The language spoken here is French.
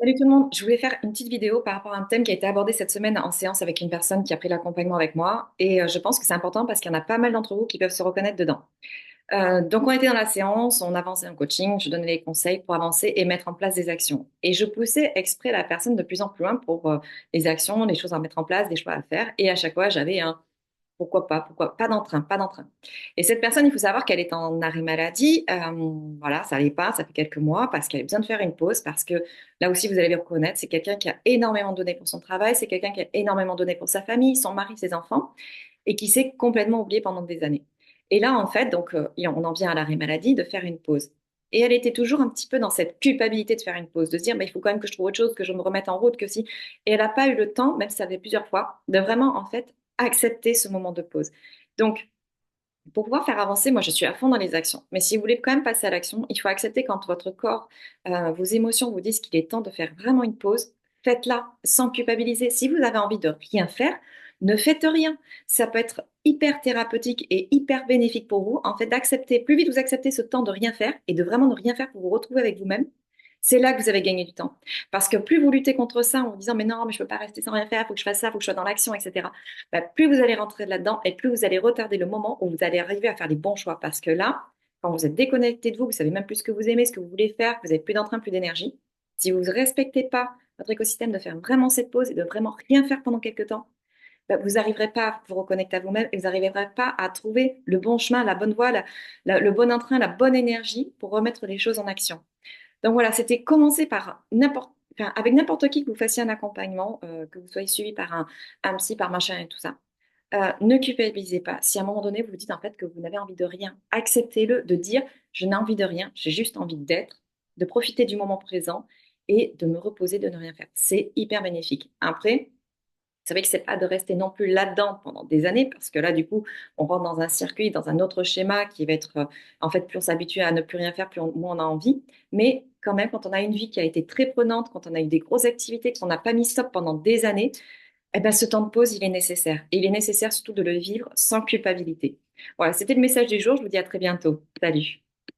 Salut tout le monde, je voulais faire une petite vidéo par rapport à un thème qui a été abordé cette semaine en séance avec une personne qui a pris l'accompagnement avec moi et je pense que c'est important parce qu'il y en a pas mal d'entre vous qui peuvent se reconnaître dedans. Donc on était dans la séance, on avançait en coaching, je donnais les conseils pour avancer et mettre en place des actions. Et je poussais exprès la personne de plus en plus loin pour les actions, les choses à mettre en place, des choix à faire et à chaque fois j'avais un pourquoi pas d'entrain, pas d'entrain. Et cette personne, il faut savoir qu'elle est en arrêt maladie. Voilà, ça n'allait pas, ça fait quelques mois, parce qu'elle a besoin de faire une pause, parce que là aussi, vous allez le reconnaître, c'est quelqu'un qui a énormément donné pour son travail, c'est quelqu'un qui a énormément donné pour sa famille, son mari, ses enfants, et qui s'est complètement oublié pendant des années. Et là, en fait, donc, on en vient à l'arrêt maladie de faire une pause. Et elle était toujours un petit peu dans cette culpabilité de faire une pause, de se dire, mais il faut quand même que je trouve autre chose, que je me remette en route, que si. Et elle n'a pas eu le temps, même si ça fait plusieurs fois, de vraiment, en fait, accepter ce moment de pause. Donc, pour pouvoir faire avancer, moi, je suis à fond dans les actions. Mais si vous voulez quand même passer à l'action, il faut accepter quand votre corps, vos émotions vous disent qu'il est temps de faire vraiment une pause. Faites-la sans culpabiliser. Si vous avez envie de rien faire, ne faites rien. Ça peut être hyper thérapeutique et hyper bénéfique pour vous. En fait, d'accepter, plus vite vous acceptez ce temps de rien faire et de vraiment ne rien faire pour vous retrouver avec vous-même, c'est là que vous avez gagné du temps. Parce que plus vous luttez contre ça en vous disant, mais non, mais je peux pas rester sans rien faire, il faut que je fasse ça, il faut que je sois dans l'action, etc. Bah, plus vous allez rentrer là-dedans et plus vous allez retarder le moment où vous allez arriver à faire les bons choix. Parce que là, quand vous êtes déconnecté de vous, vous savez même plus ce que vous aimez, ce que vous voulez faire, que vous n'avez plus d'entrain, plus d'énergie. Si vous ne respectez pas votre écosystème de faire vraiment cette pause et de vraiment rien faire pendant quelques temps, bah, vous n'arriverez pas à vous reconnecter à vous-même et vous n'arriverez pas à trouver le bon chemin, la bonne voie, le bon entrain, la bonne énergie pour remettre les choses en action. Donc voilà, c'était commencer par enfin, avec n'importe qui que vous fassiez un accompagnement, que vous soyez suivi par un psy, par machin et tout ça. Ne culpabilisez pas. Si à un moment donné, vous vous dites en fait que vous n'avez envie de rien, acceptez-le de dire je n'ai envie de rien, j'ai juste envie d'être, de profiter du moment présent et de me reposer, de ne rien faire. C'est hyper bénéfique. Après, c'est vrai que c'est pas de rester non plus là-dedans pendant des années, parce que là, du coup, on rentre dans un circuit, dans un autre schéma qui va être, en fait, plus on s'habitue à ne plus rien faire, moins on a envie. Mais quand même, quand on a une vie qui a été très prenante, quand on a eu des grosses activités, qu'on n'a pas mis stop pendant des années, eh ben, ce temps de pause, il est nécessaire. Et il est nécessaire surtout de le vivre sans culpabilité. Voilà, c'était le message du jour. Je vous dis à très bientôt. Salut.